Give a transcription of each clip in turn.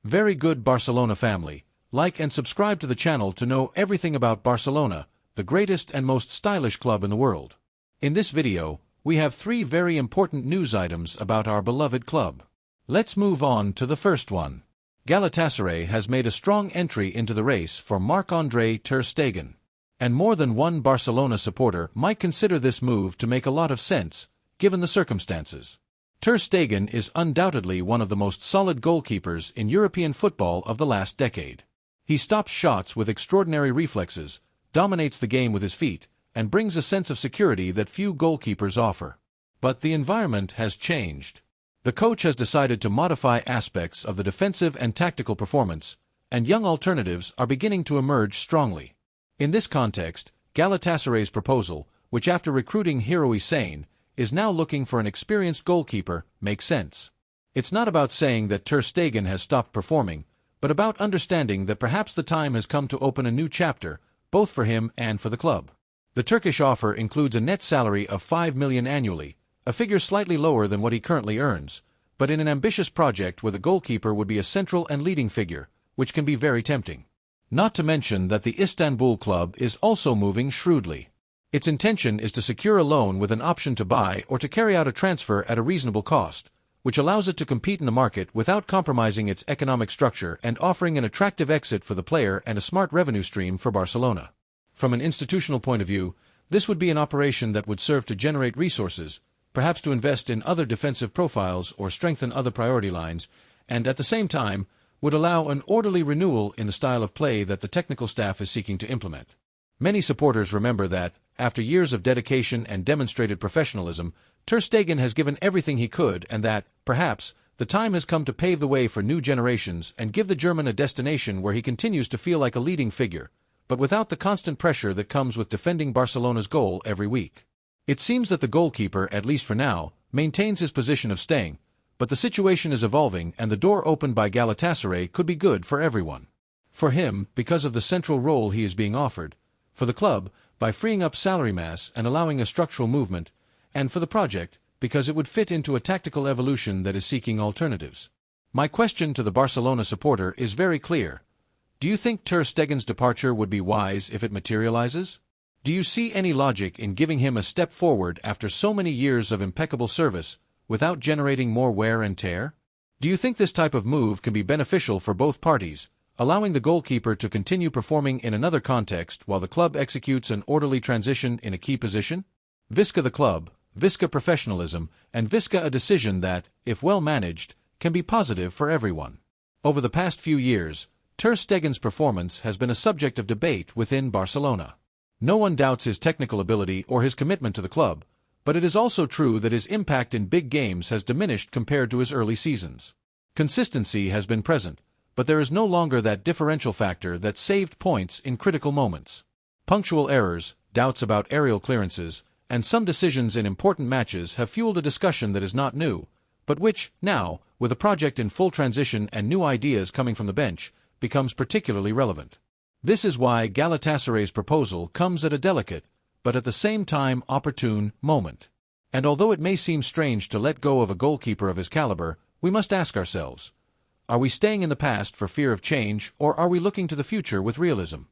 Very good Barcelona family. Like and subscribe to the channel to know everything about Barcelona, the greatest and most stylish club in the world. In this video, we have 3 very important news items about our beloved club. Let's move on to the first one. Galatasaray has made a strong entry into the race for Marc-Andre Ter Stegen. And more than one Barcelona supporter might consider this move to make a lot of sense, given the circumstances. Ter Stegen is undoubtedly one of the most solid goalkeepers in European football of the last decade. He stops shots with extraordinary reflexes, dominates the game with his feet, and brings a sense of security that few goalkeepers offer. But the environment has changed. The coach has decided to modify aspects of the defensive and tactical performance, and young alternatives are beginning to emerge strongly. In this context, Galatasaray's proposal, which after recruiting Hiro Hussein, is now looking for an experienced goalkeeper, makes sense. It's not about saying that Ter Stegen has stopped performing, but about understanding that perhaps the time has come to open a new chapter, both for him and for the club. The Turkish offer includes a net salary of 5 million annually, a figure slightly lower than what he currently earns, but in an ambitious project where the goalkeeper would be a central and leading figure, which can be very tempting. Not to mention that the Istanbul club is also moving shrewdly. Its intention is to secure a loan with an option to buy or to carry out a transfer at a reasonable cost, which allows it to compete in the market without compromising its economic structure and offering an attractive exit for the player and a smart revenue stream for Barcelona. From an institutional point of view, this would be an operation that would serve to generate resources, perhaps to invest in other defensive profiles or strengthen other priority lines, and at the same time, would allow an orderly renewal in the style of play that the technical staff is seeking to implement. Many supporters remember that, after years of dedication and demonstrated professionalism, Ter Stegen has given everything he could and that, perhaps, the time has come to pave the way for new generations and give the German a destination where he continues to feel like a leading figure, but without the constant pressure that comes with defending Barcelona's goal every week. It seems that the goalkeeper, at least for now, maintains his position of staying, but the situation is evolving and the door opened by Galatasaray could be good for everyone. For him, because of the central role he is being offered, for the club, by freeing up salary mass and allowing a structural movement, and for the project, because it would fit into a tactical evolution that is seeking alternatives. My question to the Barcelona supporter is very clear. Do you think Ter Stegen's departure would be wise if it materializes? Do you see any logic in giving him a step forward after so many years of impeccable service, without generating more wear and tear? Do you think this type of move can be beneficial for both parties, allowing the goalkeeper to continue performing in another context while the club executes an orderly transition in a key position? Visca the club, Visca professionalism, and Visca a decision that, if well managed, can be positive for everyone. Over the past few years, Ter Stegen's performance has been a subject of debate within Barcelona. No one doubts his technical ability or his commitment to the club, but it is also true that his impact in big games has diminished compared to his early seasons. Consistency has been present, but there is no longer that differential factor that saved points in critical moments. Punctual errors, doubts about aerial clearances, and some decisions in important matches have fueled a discussion that is not new, but which, now, with a project in full transition and new ideas coming from the bench, becomes particularly relevant. This is why Galatasaray's proposal comes at a delicate, but at the same time opportune, moment. And although it may seem strange to let go of a goalkeeper of his caliber, we must ask ourselves, are we staying in the past for fear of change, or are we looking to the future with realism?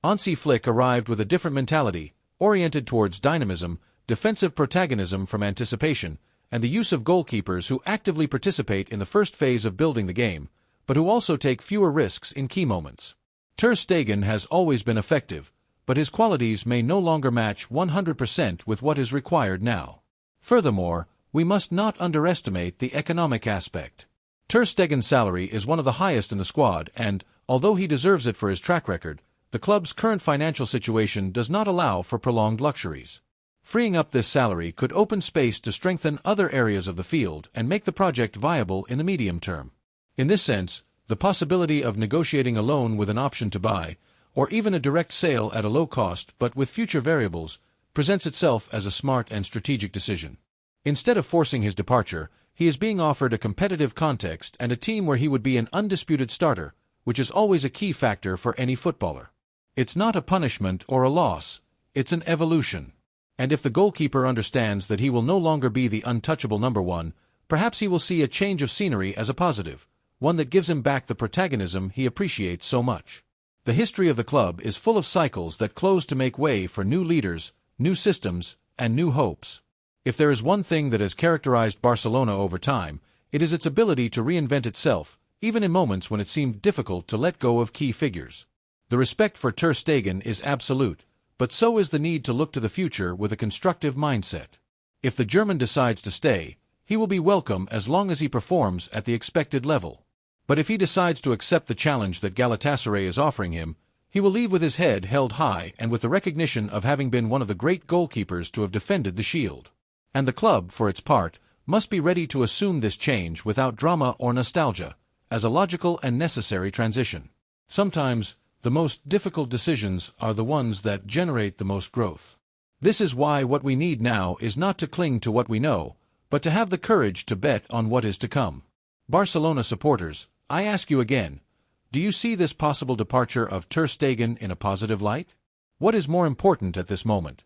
Hansi Flick arrived with a different mentality, oriented towards dynamism, defensive protagonism from anticipation, and the use of goalkeepers who actively participate in the first phase of building the game, but who also take fewer risks in key moments. Ter Stegen has always been effective, but his qualities may no longer match 100% with what is required now. Furthermore, we must not underestimate the economic aspect. Ter Stegen's salary is one of the highest in the squad and, although he deserves it for his track record, the club's current financial situation does not allow for prolonged luxuries. Freeing up this salary could open space to strengthen other areas of the field and make the project viable in the medium term. In this sense, the possibility of negotiating a loan with an option to buy, or even a direct sale at a low cost but with future variables, presents itself as a smart and strategic decision. Instead of forcing his departure, he is being offered a competitive context and a team where he would be an undisputed starter, which is always a key factor for any footballer. It's not a punishment or a loss, it's an evolution. And if the goalkeeper understands that he will no longer be the untouchable number one, perhaps he will see a change of scenery as a positive, one that gives him back the protagonism he appreciates so much. The history of the club is full of cycles that close to make way for new leaders, new systems, and new hopes. If there is one thing that has characterized Barcelona over time, it is its ability to reinvent itself, even in moments when it seemed difficult to let go of key figures. The respect for Ter Stegen is absolute, but so is the need to look to the future with a constructive mindset. If the German decides to stay, he will be welcome as long as he performs at the expected level. But if he decides to accept the challenge that Galatasaray is offering him, he will leave with his head held high and with the recognition of having been one of the great goalkeepers to have defended the shield. And the club, for its part, must be ready to assume this change without drama or nostalgia, as a logical and necessary transition. Sometimes, the most difficult decisions are the ones that generate the most growth. This is why what we need now is not to cling to what we know, but to have the courage to bet on what is to come. Barcelona supporters, I ask you again, do you see this possible departure of Ter Stegen in a positive light? What is more important at this moment?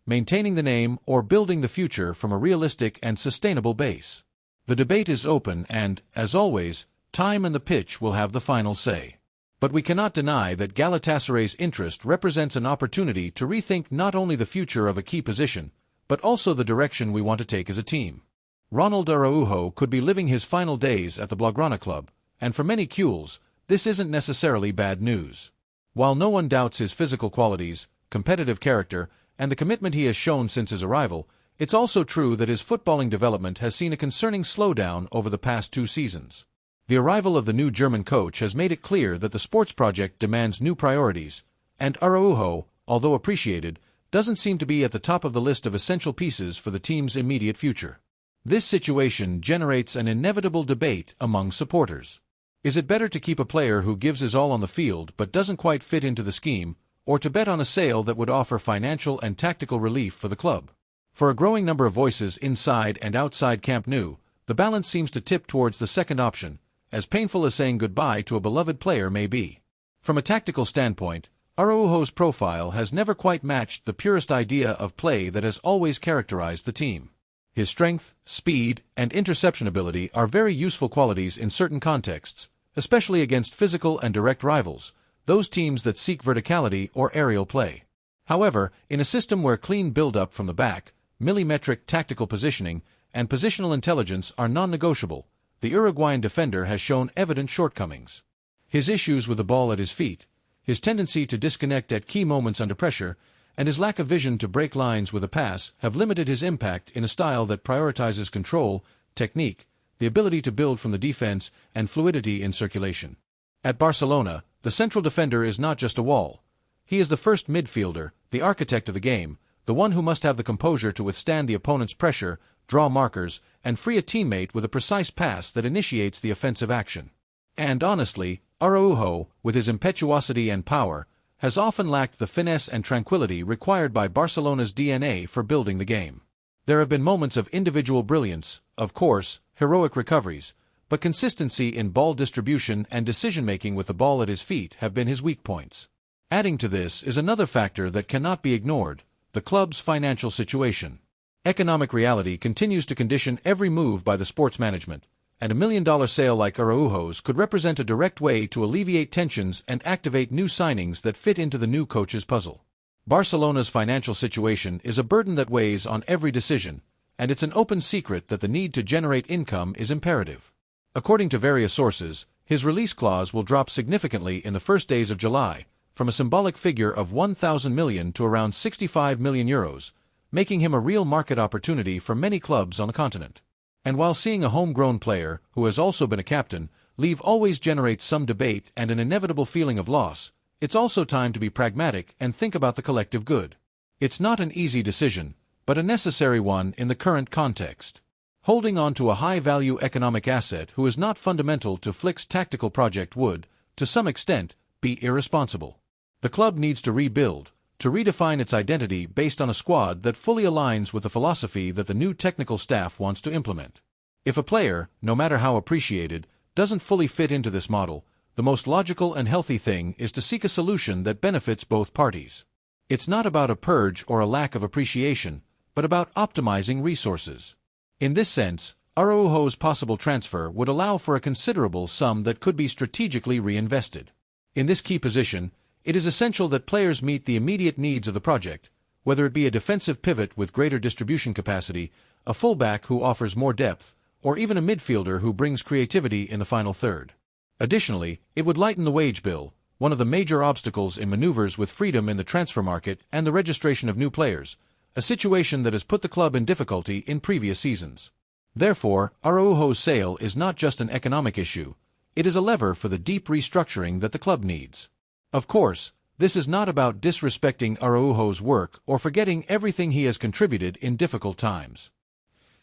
Maintaining the name or building the future from a realistic and sustainable base? The debate is open and, as always, time and the pitch will have the final say. But we cannot deny that Galatasaray's interest represents an opportunity to rethink not only the future of a key position, but also the direction we want to take as a team. Ronald Araujo could be living his final days at the Blaugrana club, and for many Kules, this isn't necessarily bad news. While no one doubts his physical qualities, competitive character, and the commitment he has shown since his arrival, it's also true that his footballing development has seen a concerning slowdown over the past 2 seasons. The arrival of the new German coach has made it clear that the sports project demands new priorities, and Araujo, although appreciated, doesn't seem to be at the top of the list of essential pieces for the team's immediate future. This situation generates an inevitable debate among supporters. Is it better to keep a player who gives his all on the field but doesn't quite fit into the scheme, or to bet on a sale that would offer financial and tactical relief for the club? For a growing number of voices inside and outside Camp Nou, the balance seems to tip towards the second option, as painful as saying goodbye to a beloved player may be. From a tactical standpoint, Araujo's profile has never quite matched the purest idea of play that has always characterized the team. His strength, speed, and interception ability are very useful qualities in certain contexts, especially against physical and direct rivals, those teams that seek verticality or aerial play. However, in a system where clean build-up from the back, millimetric tactical positioning, and positional intelligence are non-negotiable, the Uruguayan defender has shown evident shortcomings. His issues with the ball at his feet, his tendency to disconnect at key moments under pressure, and his lack of vision to break lines with a pass have limited his impact in a style that prioritizes control, technique, the ability to build from the defense, and fluidity in circulation. At Barcelona, the central defender is not just a wall. He is the first midfielder, the architect of the game, the one who must have the composure to withstand the opponent's pressure, draw markers, and free a teammate with a precise pass that initiates the offensive action. And honestly, Araujo, with his impetuosity and power, has often lacked the finesse and tranquility required by Barcelona's DNA for building the game. There have been moments of individual brilliance, of course, heroic recoveries, but consistency in ball distribution and decision-making with the ball at his feet have been his weak points. Adding to this is another factor that cannot be ignored: the club's financial situation. Economic reality continues to condition every move by the sports management, and $1 million sale like Araujo's could represent a direct way to alleviate tensions and activate new signings that fit into the new coach's puzzle. Barcelona's financial situation is a burden that weighs on every decision, and it's an open secret that the need to generate income is imperative. According to various sources, his release clause will drop significantly in the first days of July, from a symbolic figure of 1,000 million to around 65 million euros, making him a real market opportunity for many clubs on the continent. And while seeing a homegrown player, who has also been a captain, leave always generates some debate and an inevitable feeling of loss, it's also time to be pragmatic and think about the collective good. It's not an easy decision, but a necessary one in the current context. Holding on to a high-value economic asset who is not fundamental to Flick's tactical project would, to some extent, be irresponsible. The club needs to rebuild, to redefine its identity based on a squad that fully aligns with the philosophy that the new technical staff wants to implement. If a player, no matter how appreciated, doesn't fully fit into this model, the most logical and healthy thing is to seek a solution that benefits both parties. It's not about a purge or a lack of appreciation, but about optimizing resources. In this sense, Araujo's possible transfer would allow for a considerable sum that could be strategically reinvested. In this key position, it is essential that players meet the immediate needs of the project, whether it be a defensive pivot with greater distribution capacity, a fullback who offers more depth, or even a midfielder who brings creativity in the final third. Additionally, it would lighten the wage bill, one of the major obstacles in maneuvers with freedom in the transfer market and the registration of new players, a situation that has put the club in difficulty in previous seasons. Therefore, Araujo's sale is not just an economic issue, it is a lever for the deep restructuring that the club needs. Of course, this is not about disrespecting Araujo's work or forgetting everything he has contributed in difficult times.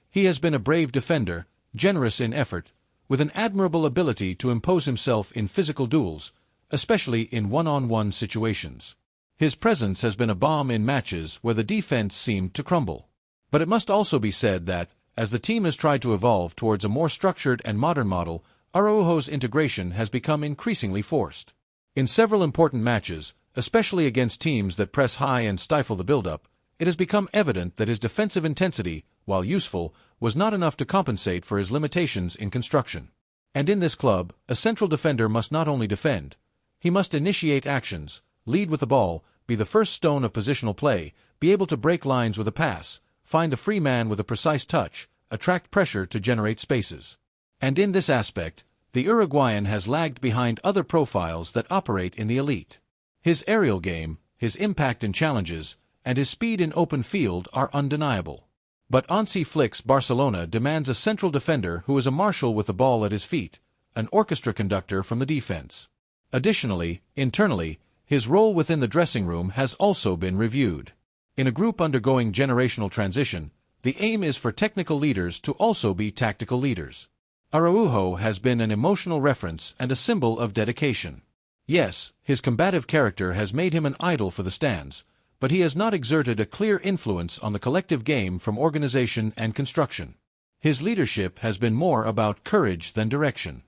He has been a brave defender, generous in effort, with an admirable ability to impose himself in physical duels, especially in one-on-one situations. His presence has been a balm in matches where the defense seemed to crumble. But it must also be said that, as the team has tried to evolve towards a more structured and modern model, Araujo's integration has become increasingly forced. In several important matches, especially against teams that press high and stifle the build-up, it has become evident that his defensive intensity, while useful, was not enough to compensate for his limitations in construction. And in this club, a central defender must not only defend, he must initiate actions, lead with the ball, be the first stone of positional play, be able to break lines with a pass, find the free man with a precise touch, attract pressure to generate spaces. And in this aspect, the Uruguayan has lagged behind other profiles that operate in the elite. His aerial game, his impact in challenges, and his speed in open field are undeniable. But Hansi Flick's Barcelona demands a central defender who is a marshal with the ball at his feet, an orchestra conductor from the defense. Additionally, internally, his role within the dressing room has also been reviewed. In a group undergoing generational transition, the aim is for technical leaders to also be tactical leaders. Araujo has been an emotional reference and a symbol of dedication. Yes, his combative character has made him an idol for the stands, but he has not exerted a clear influence on the collective game from organization and construction. His leadership has been more about courage than direction.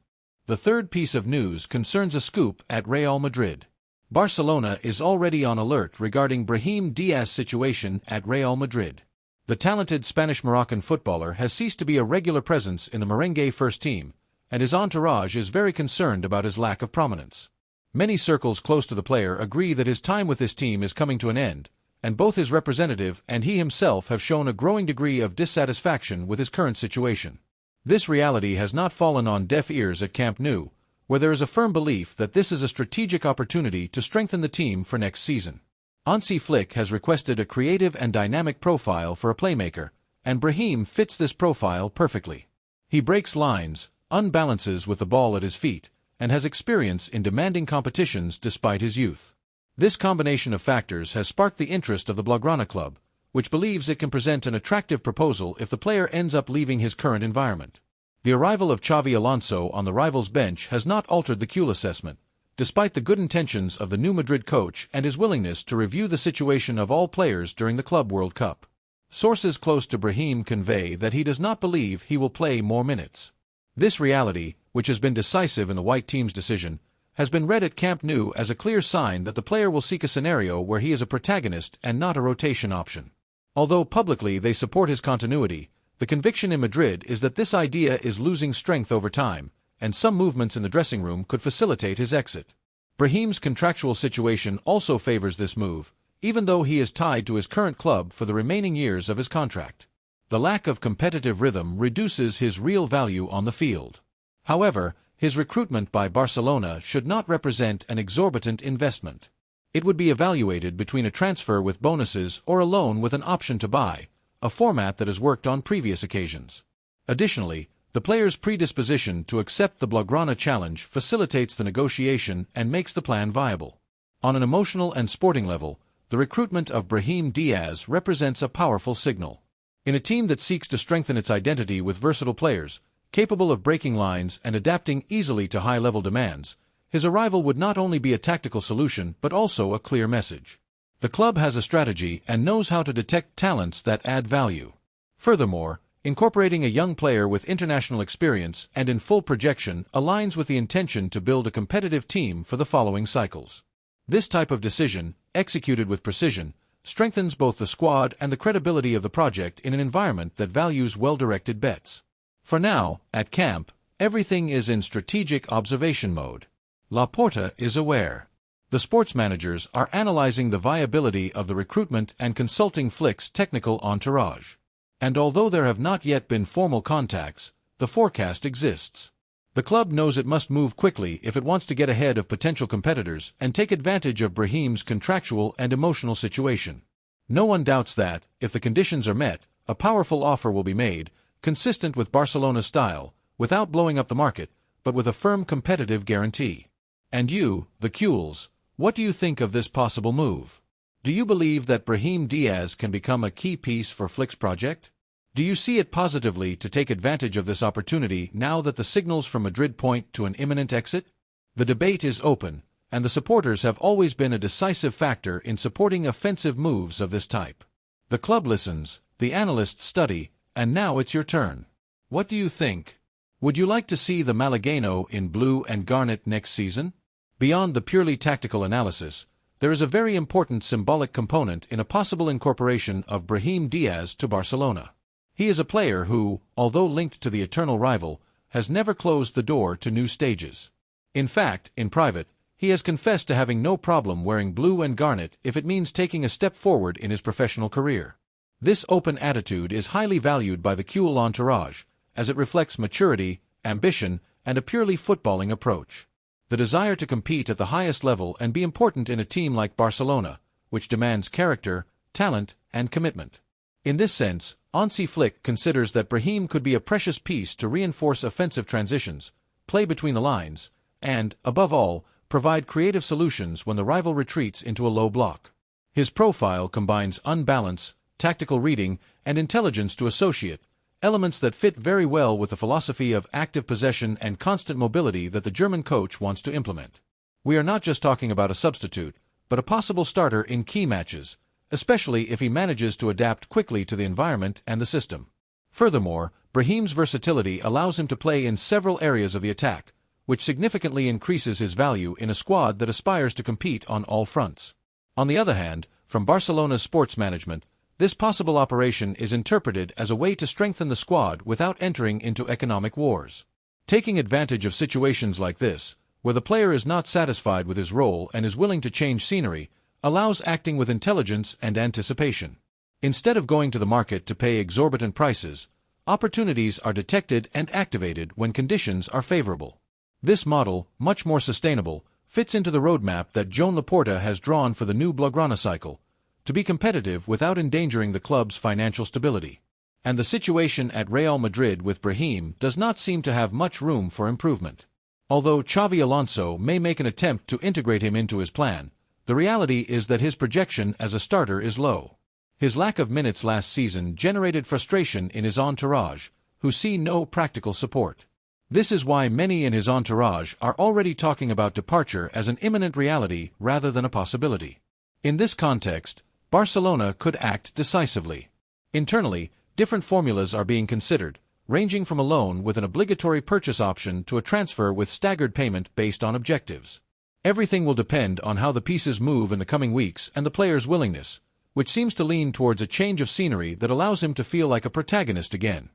The third piece of news concerns a scoop at Real Madrid. Barcelona is already on alert regarding Brahim Diaz's situation at Real Madrid. The talented Spanish-Moroccan footballer has ceased to be a regular presence in the merengue first team, and his entourage is very concerned about his lack of prominence. Many circles close to the player agree that his time with this team is coming to an end, and both his representative and he himself have shown a growing degree of dissatisfaction with his current situation. This reality has not fallen on deaf ears at Camp Nou, where there is a firm belief that this is a strategic opportunity to strengthen the team for next season. Hansi Flick has requested a creative and dynamic profile for a playmaker, and Brahim fits this profile perfectly. He breaks lines, unbalances with the ball at his feet, and has experience in demanding competitions despite his youth. This combination of factors has sparked the interest of the Blaugrana club, which believes it can present an attractive proposal if the player ends up leaving his current environment. The arrival of Xavi Alonso on the rivals' bench has not altered the Q assessment, despite the good intentions of the new Madrid coach and his willingness to review the situation of all players during the Club World Cup. Sources close to Brahim convey that he does not believe he will play more minutes. This reality, which has been decisive in the white team's decision, has been read at Camp Nou as a clear sign that the player will seek a scenario where he is a protagonist and not a rotation option. Although publicly they support his continuity, the conviction in Madrid is that this idea is losing strength over time, and some movements in the dressing room could facilitate his exit. Brahim's contractual situation also favors this move, even though he is tied to his current club for the remaining years of his contract. The lack of competitive rhythm reduces his real value on the field. However, his recruitment by Barcelona should not represent an exorbitant investment. It would be evaluated between a transfer with bonuses or a loan with an option to buy, a format that has worked on previous occasions. Additionally, the player's predisposition to accept the Blaugrana challenge facilitates the negotiation and makes the plan viable. On an emotional and sporting level, the recruitment of Brahim Diaz represents a powerful signal. In a team that seeks to strengthen its identity with versatile players, capable of breaking lines and adapting easily to high-level demands, his arrival would not only be a tactical solution but also a clear message. The club has a strategy and knows how to detect talents that add value. Furthermore, incorporating a young player with international experience and in full projection aligns with the intention to build a competitive team for the following cycles. This type of decision, executed with precision, strengthens both the squad and the credibility of the project in an environment that values well-directed bets. For now, at camp, everything is in strategic observation mode. Laporta is aware. The sports managers are analyzing the viability of the recruitment and consulting Flick's technical entourage. And although there have not yet been formal contacts, the forecast exists. The club knows it must move quickly if it wants to get ahead of potential competitors and take advantage of Brahim's contractual and emotional situation. No one doubts that, if the conditions are met, a powerful offer will be made, consistent with Barcelona's style, without blowing up the market, but with a firm competitive guarantee. And you, the Kules, what do you think of this possible move? Do you believe that Brahim Diaz can become a key piece for Flick's project? Do you see it positively to take advantage of this opportunity now that the signals from Madrid point to an imminent exit? The debate is open, and the supporters have always been a decisive factor in supporting offensive moves of this type. The club listens, the analysts study, and now it's your turn. What do you think? Would you like to see the Malagueño in blue and garnet next season? Beyond the purely tactical analysis, there is a very important symbolic component in a possible incorporation of Brahim Diaz to Barcelona. He is a player who, although linked to the eternal rival, has never closed the door to new stages. In fact, in private, he has confessed to having no problem wearing blue and garnet if it means taking a step forward in his professional career. This open attitude is highly valued by the Kuel entourage, as it reflects maturity, ambition, and a purely footballing approach. The desire to compete at the highest level and be important in a team like Barcelona, which demands character, talent, and commitment. In this sense, Hansi Flick considers that Brahim could be a precious piece to reinforce offensive transitions, play between the lines, and, above all, provide creative solutions when the rival retreats into a low block. His profile combines unbalance, tactical reading, and intelligence to associate, elements that fit very well with the philosophy of active possession and constant mobility that the German coach wants to implement. We are not just talking about a substitute, but a possible starter in key matches, especially if he manages to adapt quickly to the environment and the system. Furthermore, Brahim's versatility allows him to play in several areas of the attack, which significantly increases his value in a squad that aspires to compete on all fronts. On the other hand, from Barcelona's sports management, this possible operation is interpreted as a way to strengthen the squad without entering into economic wars. Taking advantage of situations like this, where the player is not satisfied with his role and is willing to change scenery, allows acting with intelligence and anticipation. Instead of going to the market to pay exorbitant prices, opportunities are detected and activated when conditions are favorable. This model, much more sustainable, fits into the roadmap that Joan Laporta has drawn for the new Blaugrana cycle, to be competitive without endangering the club's financial stability. And the situation at Real Madrid with Brahim does not seem to have much room for improvement. Although Xavi Alonso may make an attempt to integrate him into his plan, the reality is that his projection as a starter is low. His lack of minutes last season generated frustration in his entourage, who see no practical support. This is why many in his entourage are already talking about departure as an imminent reality rather than a possibility. In this context, Barcelona could act decisively. Internally, different formulas are being considered, ranging from a loan with an obligatory purchase option to a transfer with staggered payment based on objectives. Everything will depend on how the pieces move in the coming weeks and the player's willingness, which seems to lean towards a change of scenery that allows him to feel like a protagonist again.